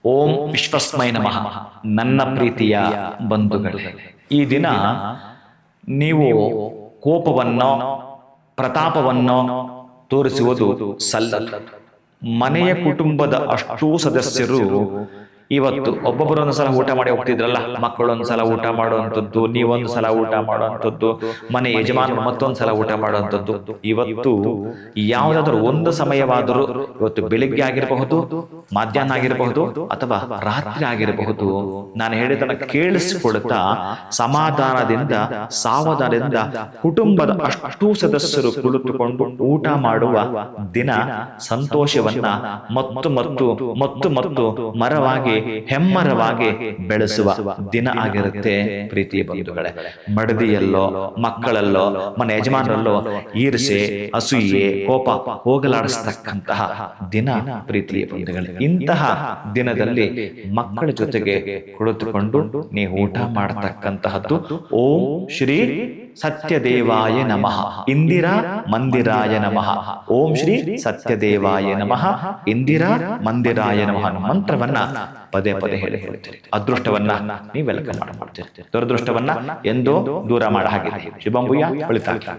ಓಂ ವಿಶ್ವಸ್ಮೈ ನಮಃ. ನನ್ನ ಪ್ರೀತಿಯ ಬಂಧುಗಳೇ, ಈ ದಿನ ನೀವು ಕೋಪವನ್ನೋ ಪ್ರತಾಪವನ್ನೋ ತೋರಿಸುವುದು ಸಲ್ಲಲ್ಲ. ಮನೆಯ ಕುಟುಂಬದ ಅಷ್ಟೂ ಸದಸ್ಯರು ಇವತ್ತು ಒಬ್ಬೊಬ್ಬರೊಂದು ಸಲ ಊಟ ಮಾಡಿ ಹೋಗ್ತಿದ್ರಲ್ಲ, ಮಕ್ಕಳೊಂದು ಸಲ ಊಟ ಮಾಡುವಂಥದ್ದು, ನೀವೊಂದು ಸಲ ಊಟ ಮಾಡುವಂಥದ್ದು, ಮನೆ ಯಜಮಾನರು ಮತ್ತೊಂದು ಸಲ ಊಟ ಮಾಡುವಂಥದ್ದು. ಇವತ್ತು ಯಾವುದಾದ್ರೂ ಒಂದು ಸಮಯವಾದರೂ, ಇವತ್ತು ಬೆಳಿಗ್ಗೆ ಆಗಿರಬಹುದು, ಮಧ್ಯಾಹ್ನ ಆಗಿರಬಹುದು, ಅಥವಾ ರಾತ್ರಿ ಆಗಿರಬಹುದು, ನಾನು ಹೇಳಿದನ್ನ ಕೇಳಿಸಿಕೊಳ್ತಾ ಸಮಾಧಾನದಿಂದ ಸಾವಧಾನದಿಂದ ಕುಟುಂಬದ ಅಷ್ಟೂ ಸದಸ್ಯರು ಕುಳಿತುಕೊಂಡು ಊಟ ಮಾಡುವ ದಿನ ಸಂತೋಷವನ್ನ ಮತ್ತು ಮತ್ತು ಮತ್ತು ಮತ್ತು ಮರವಾಗಿ ಹೆಮ್ಮರವಾಗಿ ಬೆಳೆಸುವ ದಿನ ಆಗಿರುತ್ತೆ ಪ್ರೀತಿಯ ಬಂಧುಗಳೇ. ಮಡದಿಯಲ್ಲೋ ಮಕ್ಕಳಲ್ಲೋ ಮನೆ ಯಜಮಾನರಲ್ಲೋ ಈರ್ಷೆ, ಅಸೂಯೆ, ಕೋಪ ಹೋಗಲಾಡಿಸ್ತಕ್ಕಂತಹ ದಿನ ಪ್ರೀತಿಯ ಬಂಧುಗಳೇ. ಇಂತಹ ದಿನದಲ್ಲಿ ಮಕ್ಕಳ ಜೊತೆಗೆ ಕುಳಿತುಕೊಂಡು ನೀವು ಊಟ ಮಾಡತಕ್ಕಂತಹದ್ದು ಓಂ ಶ್ರೀ ಸತ್ಯದೇವಾಯ ನಮಃ ಇಂದಿರಾ ಮಂದಿರಾಯ ನಮಃ, ಓಂ ಶ್ರೀ ಸತ್ಯದೇವಾಯ ನಮಃ ಇಂದಿರಾ ಮಂದಿರಾಯ ನಮಃ ಮಂತ್ರವನ್ನ ಪದೇ ಪದೇ ಹೇಳಿಕೊಳ್ತೀರಿ. ಅದೃಷ್ಟವನ್ನ ನೀವು ವೆಲ್ಕಮ್ ಮಾಡ್ತೀರಿ, ದುರದೃಷ್ಟವನ್ನ ಎಂದೋ ದೂರ ಮಾಡ ಹಾಗೆ. ಶುಭಂಭೂಯ, ಫಲಿತಾಂಶ.